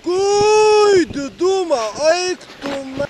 Kui didumą, eik tu na...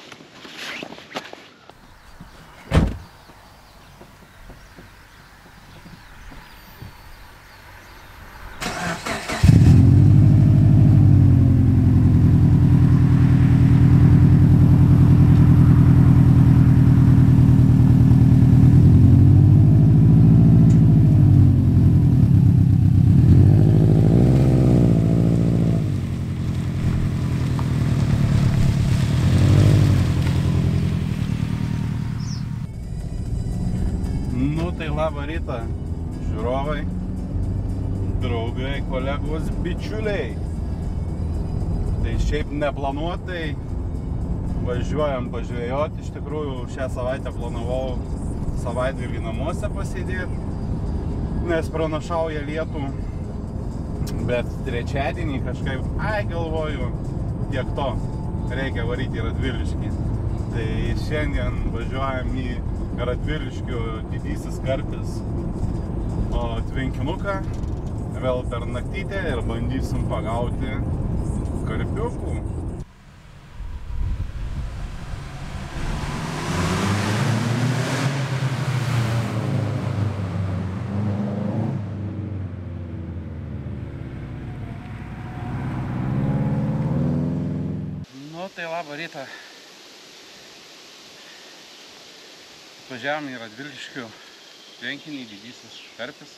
Nu tai labą rytą, žiūrovai, draugai, kolegos, bičiuliai. Tai šiaip neplanuotai važiuojam pažvejoti. Iš tikrųjų šią savaitę planavau savaitgalį namuose pasėdėti, nes pranašauja lietų. Bet trečiadienį kažkaip, galvoju, tiek to, reikia varyti į Radviliškį. Tai šiandien važiuojam į Radviliškių didysis karpis tvenkinuką, vėl per naktytę ir bandysim pagauti karpiukų. Nu tai labą rytą. Važiavom į Radviliškių tvenkinį, didysis karpis.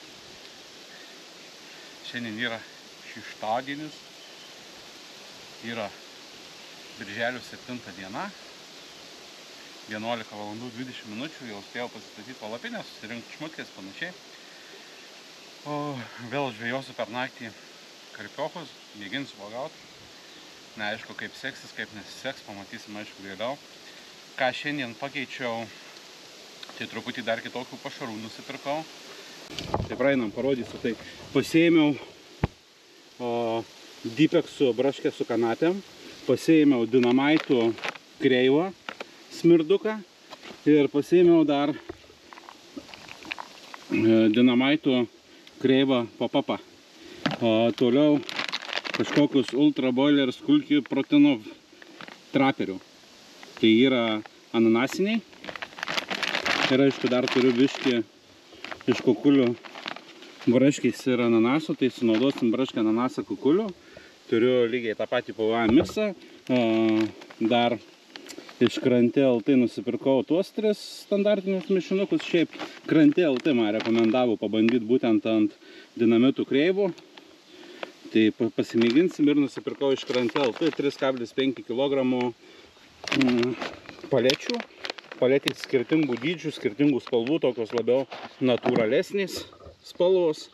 Šiandien yra šeštadienis, yra birželio 7 diena, 11:20, jau spėjau pasistatyti palapinę, susirinkti šmutkės panašiai. O vėl žvejosiu per naktį karpiokus, mėginsiu pagauti. Neaišku, kaip seksis, kaip nesiseks, pamatysim aišku vėliau. Ką šiandien pakeičiau, tai truputį dar kitokių pašarų nusipirkau. Tai praeinam, parodysiu. Tai pasiėmiau Dipeksų braškę su kanapėm, pasiėmiau Dinamaitų kreivą smirduką ir pasiėmiau dar Dinamaitų kreivą papapą. Toliau kažkokius Ultra Boiler Skulki Proteinov traperių. Tai yra ananasiniai. Ir aišku, dar turiu biškį iš kukulių braškės ir ananaso, tai sunaudosim braškę, ananasą, kukulių. Turiu lygiai tą patį PVA miksą. Dar iš Krantė LT nusipirkau tuos 3 standartinius mišinukus. Šiaip Krantė LT man rekomendavo pabandyti būtent ant dinamitų kreivų. Tai pasimėginsim ir nusipirkau iš Krantė LT 3,5 kg palečių. Paletės skirtingų dydžių, skirtingų spalvų, tokios labiau natūralesnės spalvos.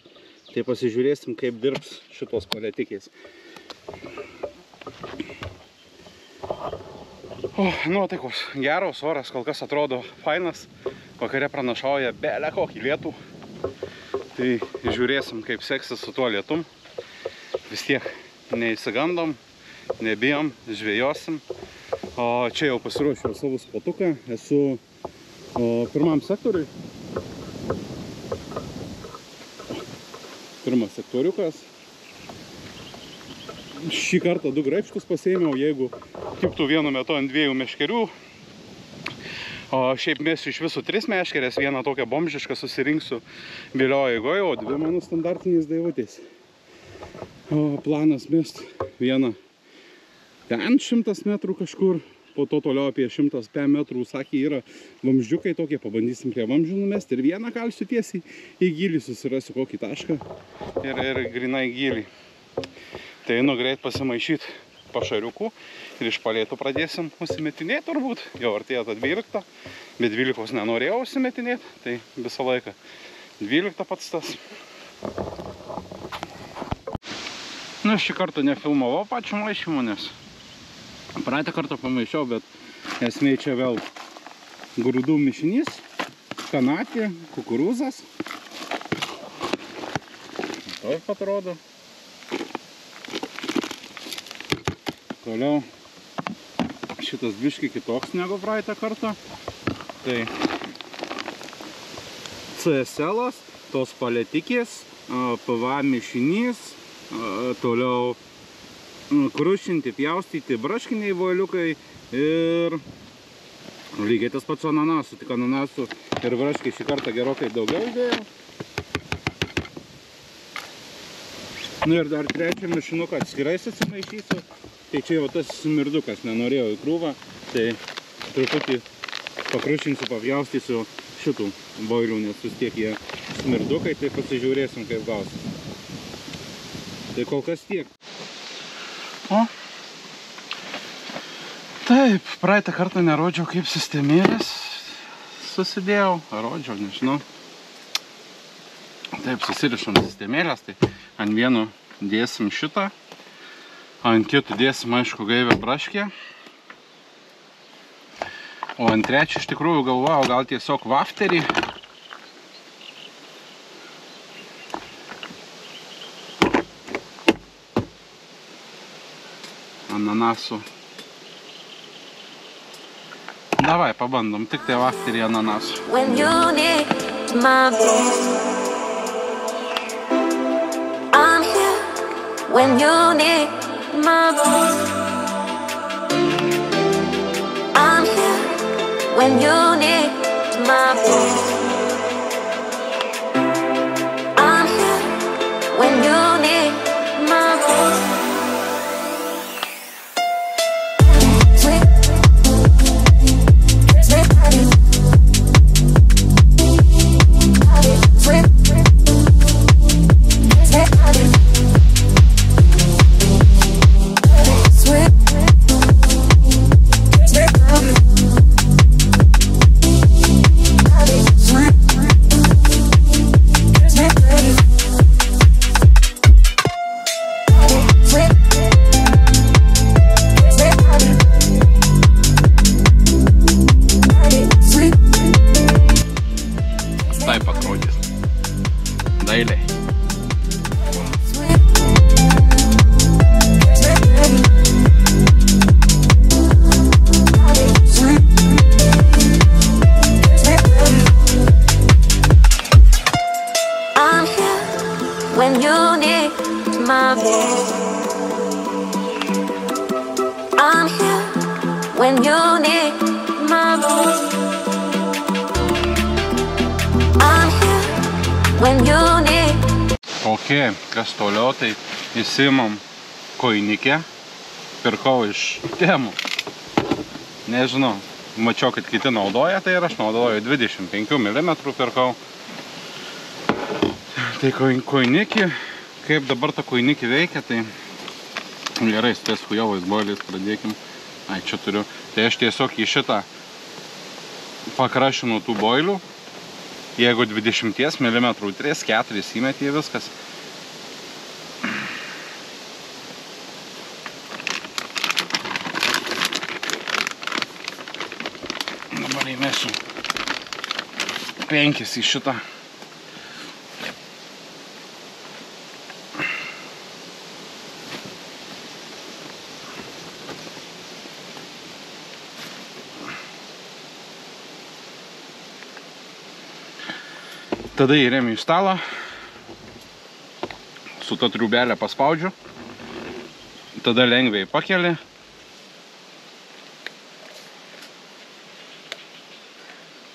Tai pasižiūrėsim, kaip dirbs šitos paletikės. Nuotaikos geros, oras kol kas atrodo fainas. Vakare pranašauja belę kokį lietų. Tai žiūrėsim, kaip seksis su tuo lietum. Vis tiek neįsigandom, nebijom, žvejosim. O čia jau pasiruošiau savo spotuką, esu pirmam sektoriui. Pirmas sektoriukas. Šį kartą 2 graibštus pasiėmiau, jeigu tiktų vienu metu ant 2 meškerių. O šiaip mesiu iš visų 3 meškerės, vieną tokią bomžišką susirinksiu vėliau eigoje, o 2 mano standartinės daivutės. Planas mest vieną ten 100 metrų kažkur, po to toliau apie 100 metrų, sakė, yra vamzdžiukai tokie, pabandysim prie vamzdžių numesti ir vieną kalsiu tiesiai į gylį, susirasiu kokį tašką ir grinai gylį. Tai einu greit pasimaišyti pašariukų ir iš palėtų pradėsim užsimetinėti turbūt. Jau artėja ta 12, bet 12 nenorėjau užsimetinėti, tai visą laiką 12 pats tas. Nu, šį kartą nefilmavau pačių maišymų, nes praeitą kartą pamaišiau, bet esmė čia vėl grūdų mišinys, kanapė, kukurūzas. Taip atrodo. Toliau šitas biškai kitoks negu praeitą kartą. Tai CSL-as, tos paletikės, PVA mišinys, toliau krušinti, pjaustyti braškiniai voliukai ir lygiai tas pats ananasų, tik ananasų ir braškai šį kartą gerokai daugiau įdėjau. Nu ir dar trečią mišinuką atskirai atsimaišysiu. Tai čia jau tas smirdukas, nenorėjau į krūvą, tai truputį pakrušinsiu, papjaustysiu šitų boilių, nes vis tiek jie smirdukai, tai pasižiūrėsim kaip gausis. Tai kol kas tiek. O, taip, praeitą kartą nerodžiau kaip sistemėlės susidėjau, rodžiau, nežinau. Taip, susirišam sistemėlės, tai ant vieno dėsim šitą, ant kitų dėsim, aišku, gaivę braškę. O ant trečią iš tikrųjų galvojau, gal tiesiog vafterį. Ananasų. Davai, pabandom, tik tai vafterį ananasų. When you need my voice, I'm here. When you need my voice, I'm here. When you need my voice, I'm here. When you need my voice. Taip atrodys. Dailiai. I'm here when you need my voice. I'm here when you need my voice. Ok, kas toliau, tai įsimam koinikę, pirkau iš Temų. Nežinau, mačiau, kad kiti naudoja, tai ir aš naudoju 25 mm pirkau. Tai koinikį, kaip dabar ta koinikį veikia, tai gerai, su tais hujovais boiliais pradėkim. Ai, čia turiu. Tai aš tiesiog į šitą pakrašinu tų boilių. Jeigu 20 mm 3-4 įmetė viskas. Dabar įmesiu 5 į šitą. Tada įremiu į stalą, su ta triubelė paspaudžiu, tada lengviai pakeli.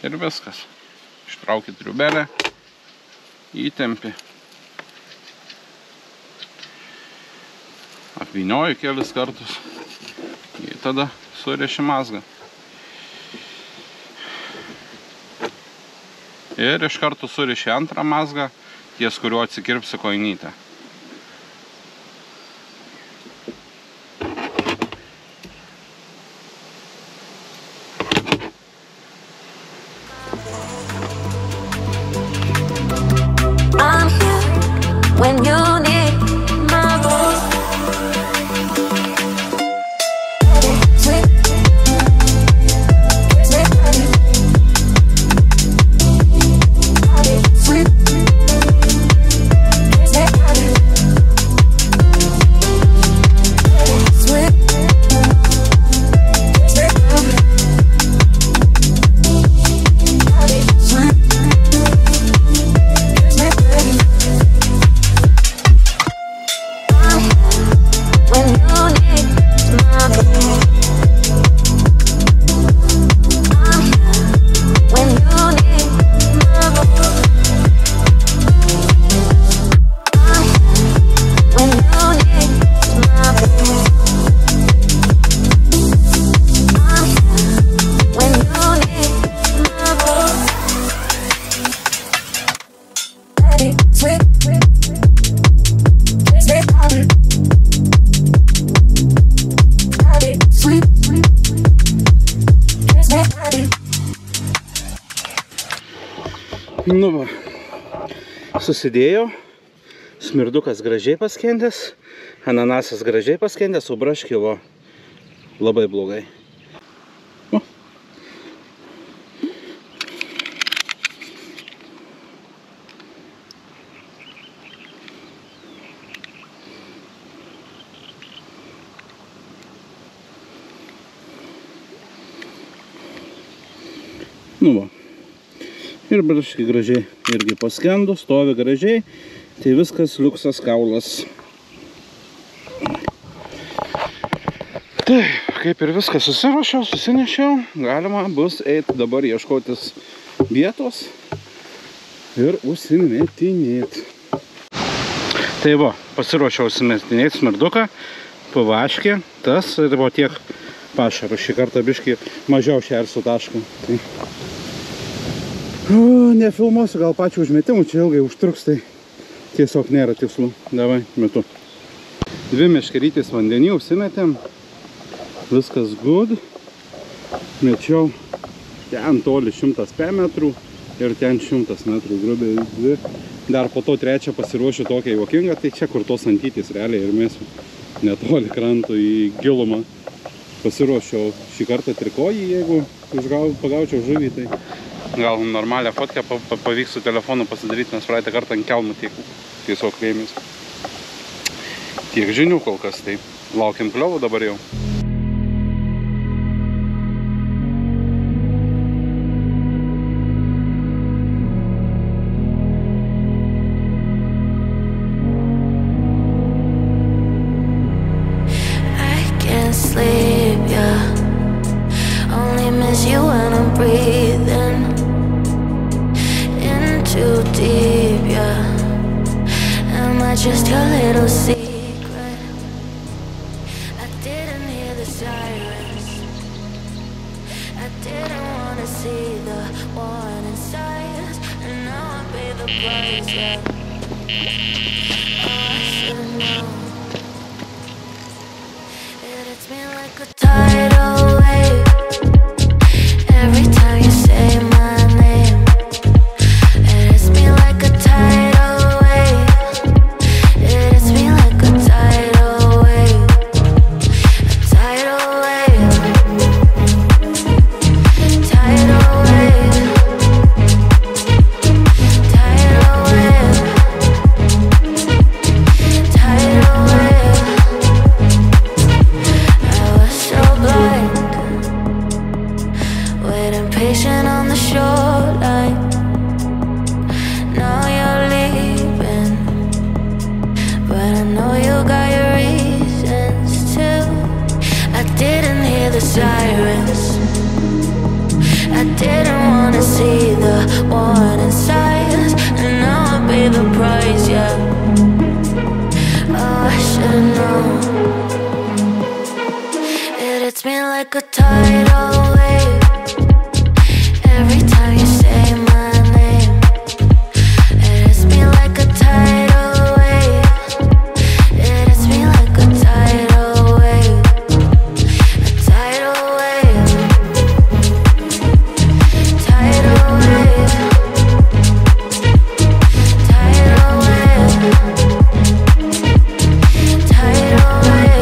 Ir viskas. Ištrauki triubelę, įtempi. Apvynioju kelis kartus. Ir tada suriši mazgą. Ir iš karto suriši antrą mazgą, ties kuriuo atsikirpsi koinytę. Nu va, susidėjo, smirdukas gražiai paskendęs, ananasas gražiai paskendęs, o braškė va labai blogai. O. Nu va. Ir braškė gražiai irgi paskendo, stovi gražiai, tai viskas liuksas kaulas. Tai, kaip ir viską susiruošiau, susinešiau, galima bus eiti dabar ieškotis vietos ir užsimetinėti. Tai va, pasiruošiau užsimetinėti smirduką, pavaškė, tas ir va tiek pašarų. Šį kartą biškį mažiau šersiu tašką. Tai. Nefilmuosiu gal pačių užmetimų, čia ilgai užtruks, tai tiesiog nėra tikslu. Davai, metu. 2 meškerytės vandenį užsimetėm. Viskas good. Mečiau ten toli 100 metrų ir ten 100 metrų grubiai 2. Dar po to 3 pasiruošiu tokią juokingą, tai čia kur tos antytės realiai ir mėsiu netoli krantų į gilumą. Pasiruošiau šį kartą trikojį, jeigu pagaučiau žuvį, tai gal normalią fotkę pavyks su telefonu pasidaryti, nes praeitą kartą ant kelmų tiesiog ėmės. Tiek žinių kol kas, tai laukiam kliovų dabar jau. Just your little secret. I didn't hear the sirens. I didn't want to see the warning signs, and now I pay the price. Yeah. Oh, I should've known. It hits me like a tidal wave every time you say my name. It hits me like a tidal. Like a tidal wave every time you say my name. It hits me like a tidal wave. It hits me like a tidal wave. A tidal wave. Tidal wave. Tidal wave. Tidal wave.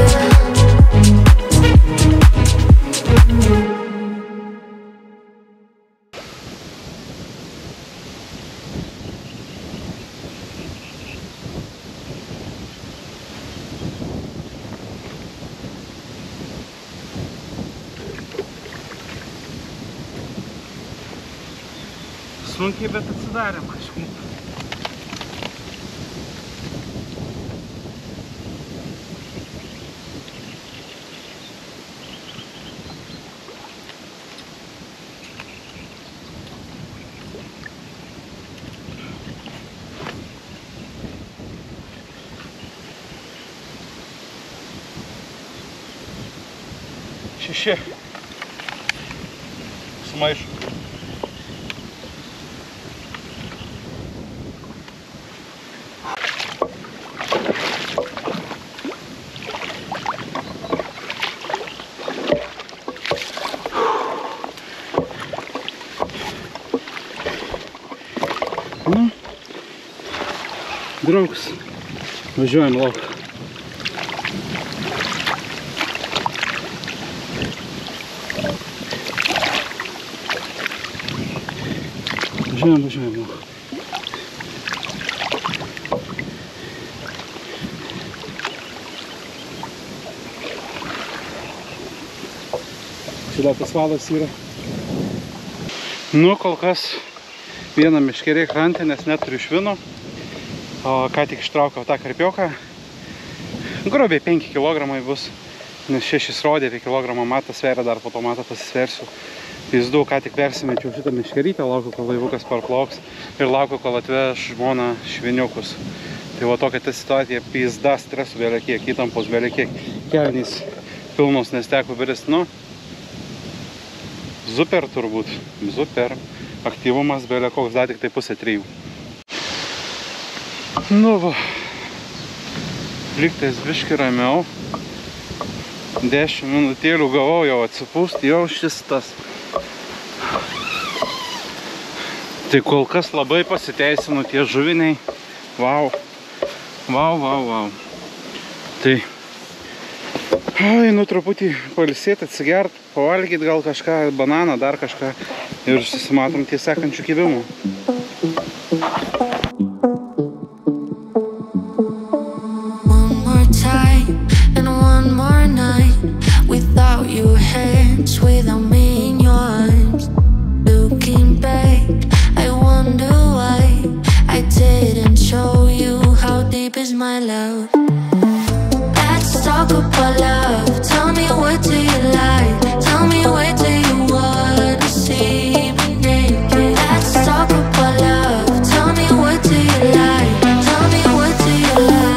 Sunkiai, bet atsidarėm kažkaip. Šeši. Sumaišu. Nu, draugs, važiuojam lauk. Važiuojam lauk. Čia tas valas yra. Nu, kol kas vieną meškerį krantę, nes neturiu švino. O ką tik ištraukiau tą karpioką. Grubiai 5 kg bus, nes 6 rodė, apie kilogramą matą sveria, dar po to matą pasisversiu. Pizdu, ką tik persimečiau šitą meškerytę, laukiu, kol laivukas parplauks ir laukiu, kol atveš žmoną šviniukus. Tai va tokia ta situacija, pizda, stresų belekiek, įtampos belekiek, kelnys pilnos, nes teko birist, nu, super turbūt, super. Aktyvumas belė koks, dar tik tai 2:30. Nu va, lygtais biški ramiau. 10 minutėlių gavau jau atsipūsti, jau šis tas. Tai kol kas labai pasiteisinu tie žuviniai. Vau, vau, vau, vau. Tai nu truputį pailsėti, atsigert, pavalgyti gal kažką, bananą, dar kažką ir susimatom ties sekančių kibimų. One more time and one more night without your hands, without me in your arms. Looking back, I wonder why I didn't show you how deep is my love. Talk about love. Tell me, what do you like? Tell me, where do you wanna see me naked? Let's talk about love. Tell me, what do you like? Tell me, what do you love?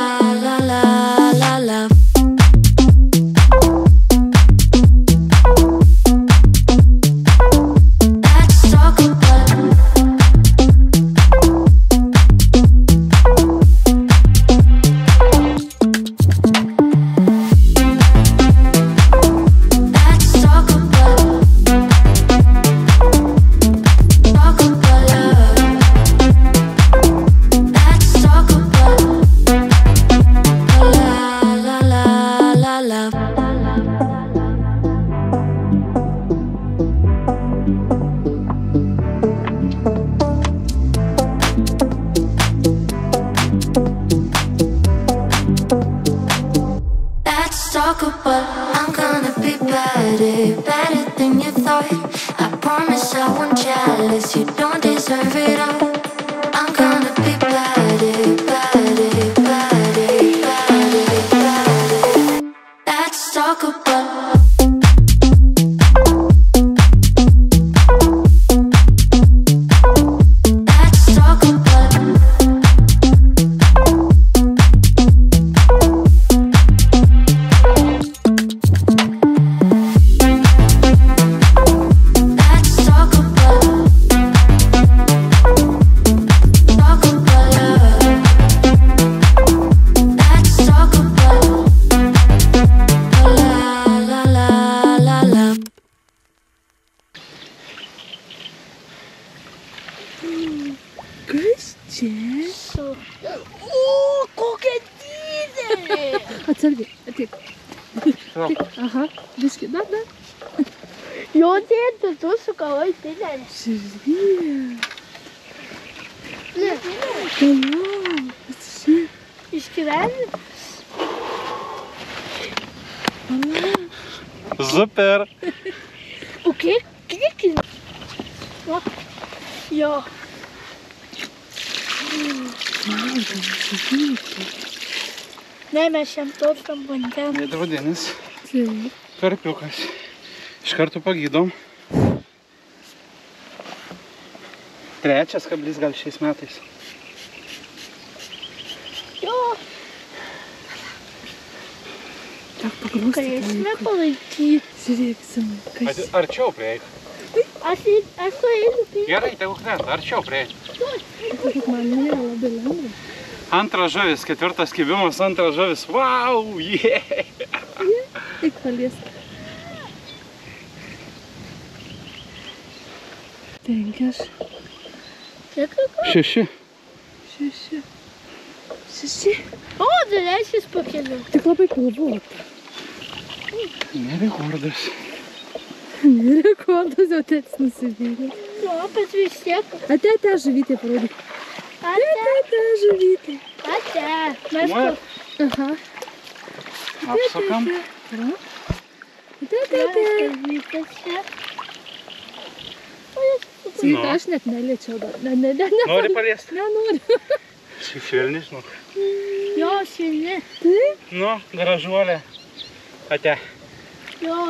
Let's talk about love. I'm gonna be better than you thought. I promise I won't jealous, you don't deserve it all. I'm gonna be better. Let's talk about Atsargiai, ateik. Aha, biški, dar. Jo, tėti, tu sukavai didelį. Žiūrėk. Ne. Toliau, atsižiūrėk. Išgyveni? Super! O kiek? Jo. Ne, mes šiam tortam bandėm. Veidrodinis Taip. karpiukas. Iš karto pagydom. 3 kablys gal šiais metais. Jo. Tak paglausti. Galėsime palaikyti. Žiūrėk, Simai, kas. Arčiau prieik. Aš su einu prie. Gerai, tegu krenta, arčiau prieik. Sakyk, man nėra labai lengva. Antras žuvis, 4 kibimas, antras žuvis. Vau, jie! Eik palies. 5. Kiek? 6. 6. 6. O, dar reiškia pakeliu. Tik labai pilvota. Nerekordas. Rekordas jau tėtis nusivylė. Nu, bet vis tiek. Ate, žuvytė parodyk. Ate, žuvytė. Ate. Mes Vat, Aha. apsukam. Ate. čia. Svita, aš net neliečiau dar. Ne. Nori paliesti? Nenoriu. Švelni, žinok. Jo, šilni. Taip? Nu, gražuolė. Ate. Jo.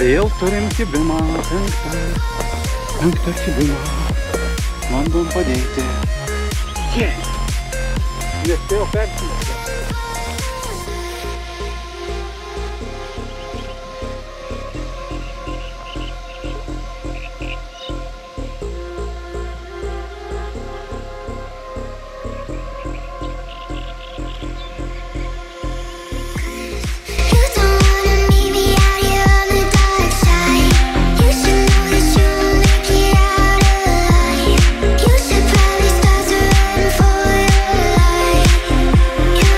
Vėl turim kibimą, penktą kibimą. Bandom padėti. Nespėjau persimesti. You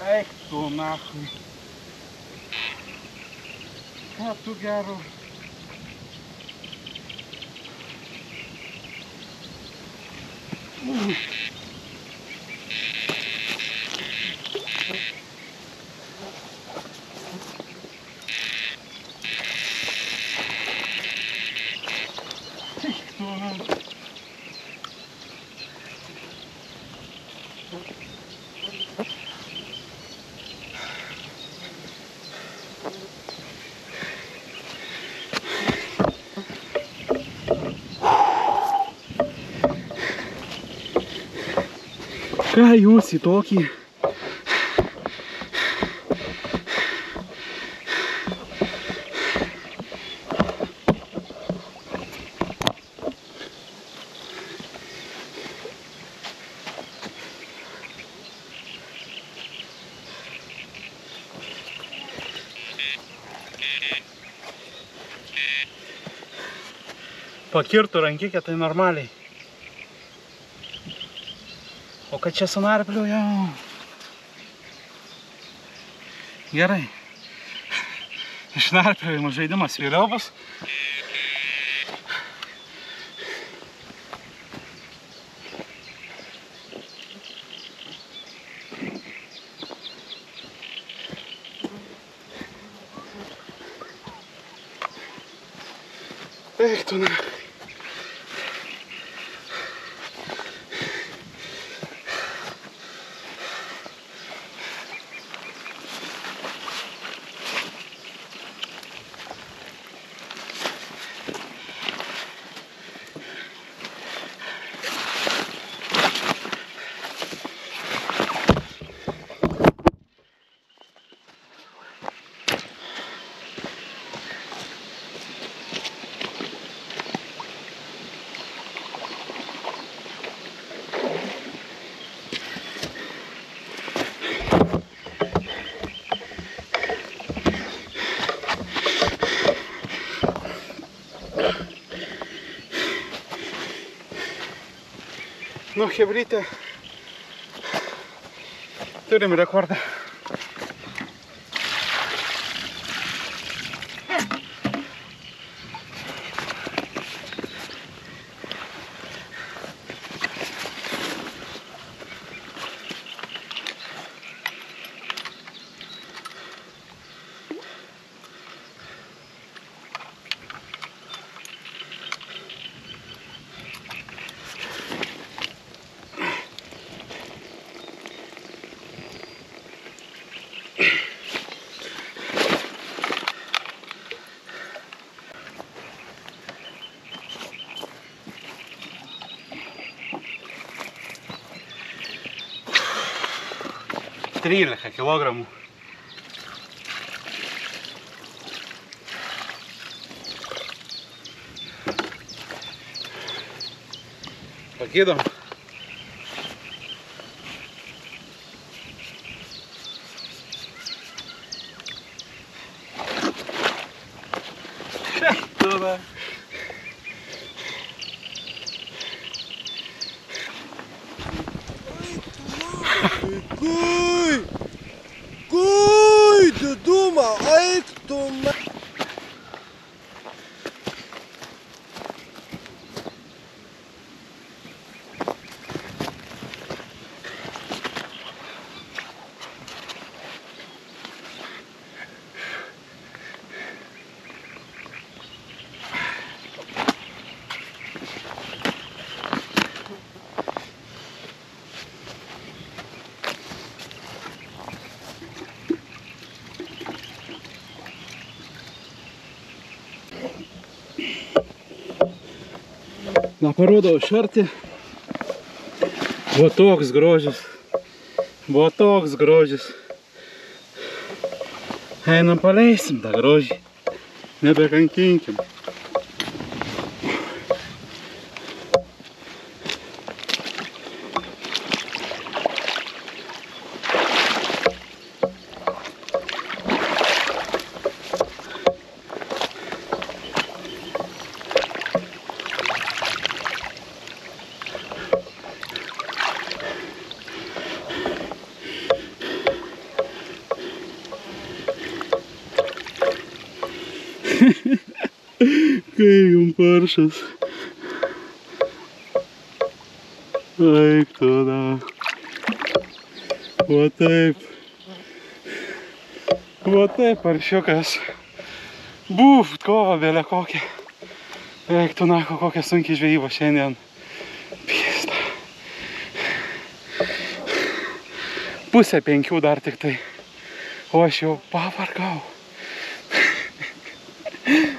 Eik tu nachui. Ką tu gero? Eik tu nachui. Ką jūs į tokį? Pakirtų rankikę, tai normaliai. O kad čia sunarpliu jau. Gerai. Išnarpliojimo žaidimas vėliau bus. Eik tu na. Nu, chebrytė, turim rekordą. Trylika kilogramų. Pakydom. Tada. Kui didumą, eik tu na. Na, parodau šartį. Buvo toks grožis. Buvo toks grožis. Einam paleisim tą grožį. Nebekankinkim. Kai jum paršas. Eik tada. Va taip. Va taip, paršiukas. Buf, kova bėlė kokia. Eik tu nako, kokia sunkiai žvejyba šiandien. Pista. 4:30 dar tik tai. O aš jau pavargau.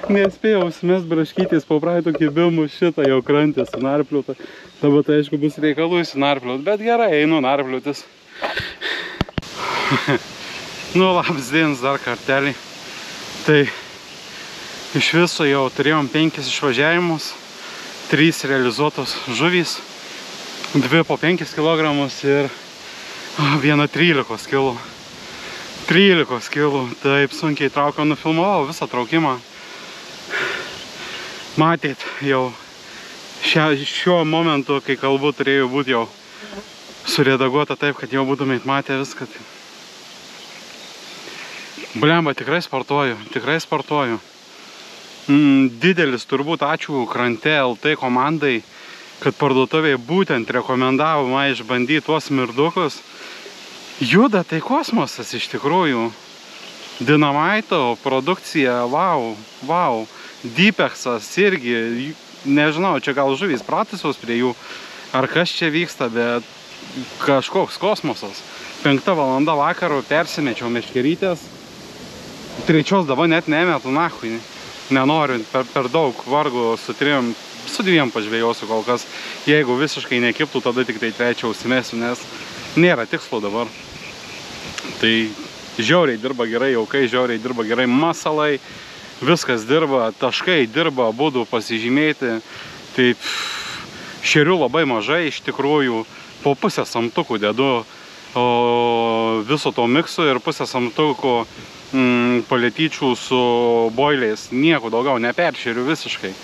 Nespėjau užsimest braškytis po praeitų kibimų šitą jau krantę sunarpliuotą. Dabar tai aišku bus reikalų sunarpliuot, bet gerai, einu narpliuotis. Nu, labas dienas dar kartelį. Tai iš viso jau turėjom 5 išvažiavimus, 3 realizuotos žuvys, 2 po 5 kg ir 1 13 kg. 13 kg, taip sunkiai traukiau, nufilmavau visą traukimą. Matėt, jau šiuo momentu, kai kalbu, turėjo būti jau suredaguota taip, kad jau būtumėt matę viską. Blemba, tikrai sportuoju. Didelis turbūt ačiū Krante LT komandai, kad parduotuvėje būtent rekomendavo man išbandyti tuos smirdukus. Juda tai kosmosas iš tikrųjų. Dinamaito produkcija, wow. Dypeksas irgi, nežinau, čia gal žuvys pratusios prie jų, ar kas čia vyksta, bet kažkoks kosmosas. 5 valanda vakaro persimečiau meškerytės, 3 dabar net nemetu nahui, nenoriu, per daug vargo su 2 pažvėjosiu kol kas. Jeigu visiškai nekiptų, tada tik tai 3 užsimesiu, nes nėra tikslo dabar. Tai žiauriai dirba gerai, jaukai žiauriai dirba gerai, masalai, viskas dirba, taškai dirba, būdų pasižymėti. Taip, šerių labai mažai, iš tikrųjų, po pusę samtukų dedu viso to mikso ir pusę samtukų palėtyčių su boiliais. Nieko daugiau neperšeriu visiškai.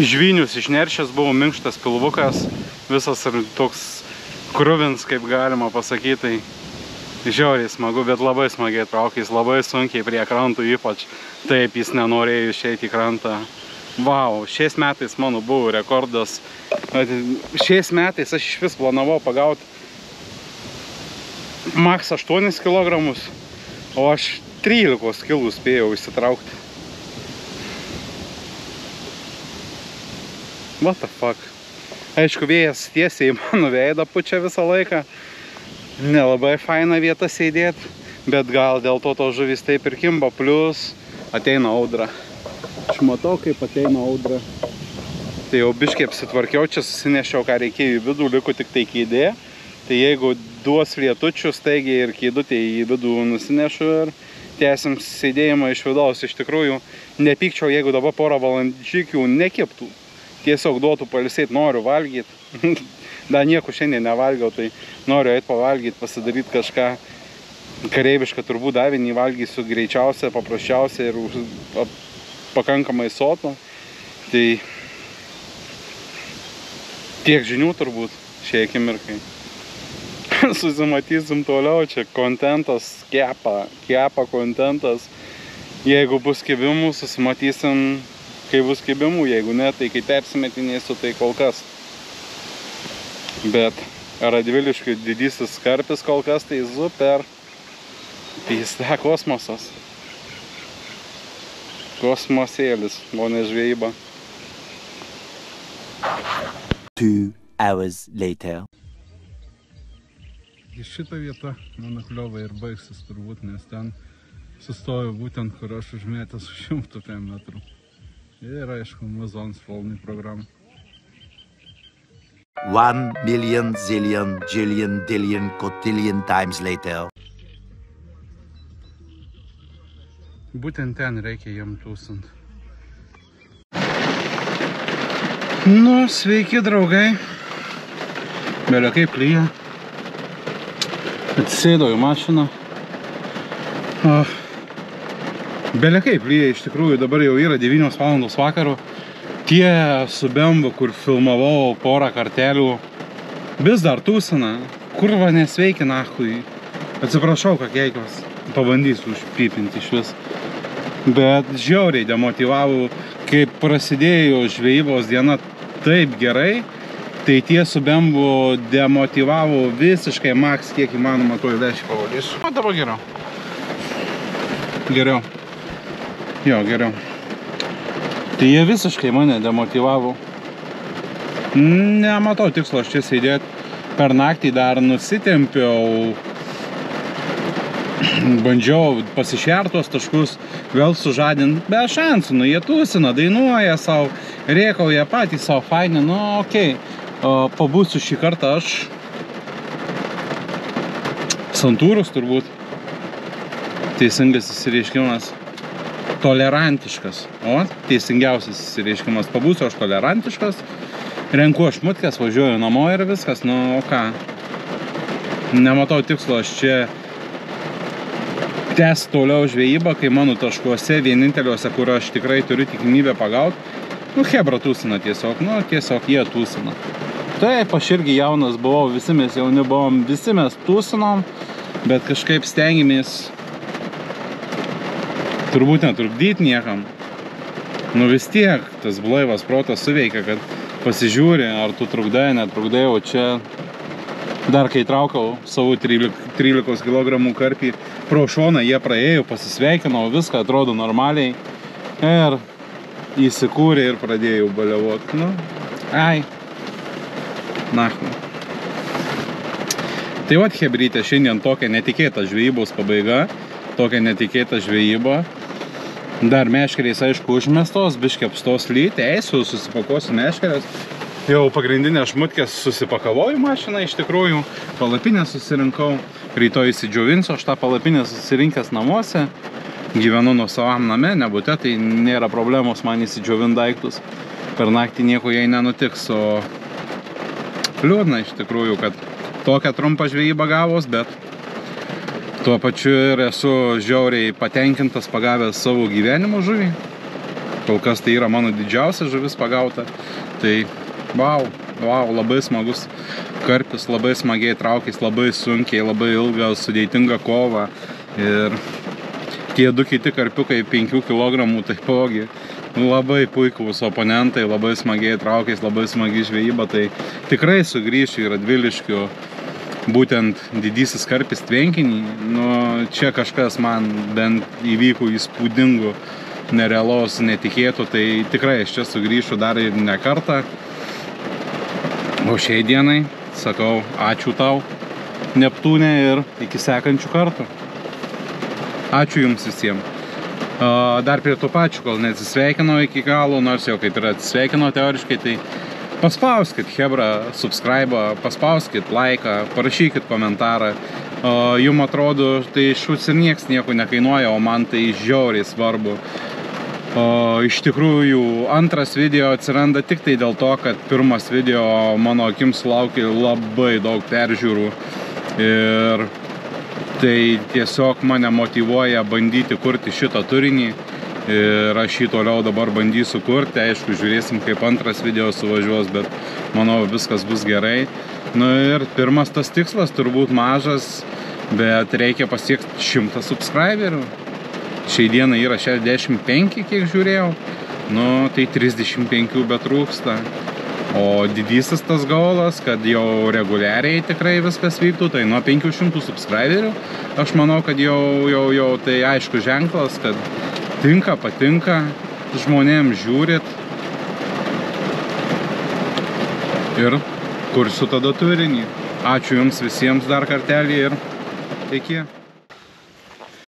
Žvynius išneršęs buvo, minkštas pilvukas, visas ir toks kruvins, kaip galima pasakyti. Žiauriai smagu, bet labai smagiai traukės, labai sunkiai prie krantų ypač. Taip, jis nenorėjo išeiti į krantą. Vau, šiais metais mano buvo rekordas. Šiais metais aš iš vis planavau pagauti maks 8 kg, o aš 13 kg spėjau įsitraukti. What the fuck? Aišku, vėjas tiesiai į mano veidą pučia visą laiką. Nelabai faina vieta sėdėti, bet gal dėl to žuvis taip ir kimba, plus ateina audra. Aš matau, kaip ateina audra. Tai jau biškiai apsitvarkiau, čia susinešiau, ką reikėjo į vidų, liko tik tai kėdė. Tai jeigu duos lietučių, staigiai ir kėdutė į vidų nusinešu ir tęsim sėdėjimą iš vidaus. Iš tikrųjų, nepykčiau, jeigu dabar porą valandžikių nekiptų. Tiesiog duotų pailsėti, noriu valgyti. Dar nieko šiandien nevalgiau, tai noriu eiti pavalgyti, pasidaryti kažką kareivišką, turbūt davinį valgysiu greičiausia, paprasčiausia ir pakankamai soto. Tai tiek žinių turbūt šiai akimirkai. Susimatysim toliau, čia kontentas, kepa kontentas. Jeigu bus kibimų, susimatysim, kai bus kibimų, jeigu ne, tai kai persimetinėsiu, tai kol kas. Bet Radviliškių didysis karpis kol kas tai super. Pista kosmosas. Kosmosėlis, o ne žvejyba. 2 hours later. Šitą vietą mano kliova ir baigsis turbūt, nes ten sustoju būtent, kur aš užmėtęs 100 metrų. Ir aišku, Amazon's Falling programą. 1 million, zillion, jillion, dillion, cotillion times later. Būtent ten reikia jam tūsant. Nu, sveiki draugai. Belio kaip lyja. Atsisėdau į mašiną. Belio kaip lyja, iš tikrųjų dabar jau yra 9 valandos vakaro. Tie su Bembu, kur filmavau porą kartelių, vis dar tūsina. Kurva nesveiki nahui. Atsiprašau, kakeikios. Pabandysiu užpypinti iš vis. Bet žiauriai demotyvavo, kai prasidėjo žvejybos diena taip gerai, tai tie su bembu demotyvavo visiškai maks, kiek įmanoma to įlešį pavalysiu. O dabar geriau. Geriau. Jo, geriau. Tai jie visiškai mane demotyvavo. Nematau tikslo aš čia sėdėti. Per naktį dar nusitempiau, bandžiau pasišertos taškus, vėl sužadint, be šansų, nu jie tūsina, dainuoja savo, rėkauja patys savo fainį, nu okei. Pabūsiu šį kartą aš santūrus turbūt, teisingas įsireiškimas, tolerantiškas, o teisingiausias įsireiškimas, pabūsiu aš tolerantiškas, renku aš mutkės, važiuoju namo ir viskas, nu o ką, nematau tikslo aš čia tęs toliau žvejybą, kai mano taškuose vieninteliuose, kur aš tikrai turiu tikimybę pagaut, nu hebra tūsina tiesiog, nu tiesiog jie tūsina. Taip, aš irgi jaunas buvau, visi mes jauni buvom, visi mes tūsinom, bet kažkaip stengiamės turbūt netrukdyti niekam. Nu vis tiek, tas blaivas protas suveikia, kad pasižiūri, ar tu trukdai, netrukdai, o čia dar kai traukiau savo 13 kg karpį pro šoną, jie praėjo, pasisveikinau, viską atrodo normaliai ir įsikūrė ir pradėjau baliavot. Nu, ai, nachnu. Tai vat, hebrytė, šiandien tokia netikėta žvejybos pabaiga, tokia netikėta žvejyba. Dar meškeriais, aišku, užmestos, biškį apstos lyti, eisiu, susipakosiu meškerės. Jau pagrindinę šmutkės susipakavau į mašiną, iš tikrųjų, palapinę susirinkau, rytoj įsidžiovinsiu, aš tą palapinę susirinkęs namuose, gyvenu nuo savam name, nebūte, tai nėra problemos man įsidžiovint daiktus, per naktį nieko jai nenutiks, o liūdna iš tikrųjų, kad tokią trumpą žvejybą gavos, bet tuo pačiu ir esu žiauriai patenkintas pagavęs savo gyvenimo žuvį. Kol kas tai yra mano didžiausia žuvis pagauta. Tai wow, labai smagus karpis, labai smagiai traukės, labai sunkiai, labai ilga, sudėtinga kova. Ir tie du kiti karpiukai 5 kg taipogi. Labai puikūs oponentai, labai smagiai traukės, labai smagi žvejyba. Tai tikrai sugrįšiu į Radviliškių būtent didysis karpis tvenkinį. Nu, čia kažkas man bent įvyko įspūdingų, nerealaus, netikėtų, tai tikrai aš čia sugrįšiu dar ir ne kartą. O šiai dienai sakau ačiū tau, Neptūne, ir iki sekančių kartų. Ačiū jums visiems. Dar prie to pačių, kol neatsisveikinau iki galo, nors jau kaip ir atsisveikinau teoriškai, tai paspauskit hebra subscribe, paspauskit laiką, parašykit komentarą. Jum atrodo, tai šūs ir nieks nieko nekainuoja, o man tai žiauriai svarbu. Iš tikrųjų, antras video atsiranda tik tai dėl to, kad pirmas video mano akims sulaukė labai daug peržiūrų. Ir tai tiesiog mane motyvuoja bandyti kurti šitą turinį. Ir aš jį toliau dabar bandysiu kurti. Aišku, žiūrėsim, kaip antras video suvažiuos, bet manau, viskas bus gerai. Nu ir pirmas tas tikslas, turbūt mažas, bet reikia pasiekti 100 subscriberių. Šiai dienai yra 65, kiek žiūrėjau. Nu, tai 35 betrūksta. O didysis tas gaulas, kad jau reguliariai tikrai viskas vyktų, tai nuo 500 subscriberių. Aš manau, kad jau tai aišku ženklas, kad tinka, patinka, žmonėms žiūrit. Ir kursiu tada turinį. Ačiū jums visiems dar kartelį ir iki.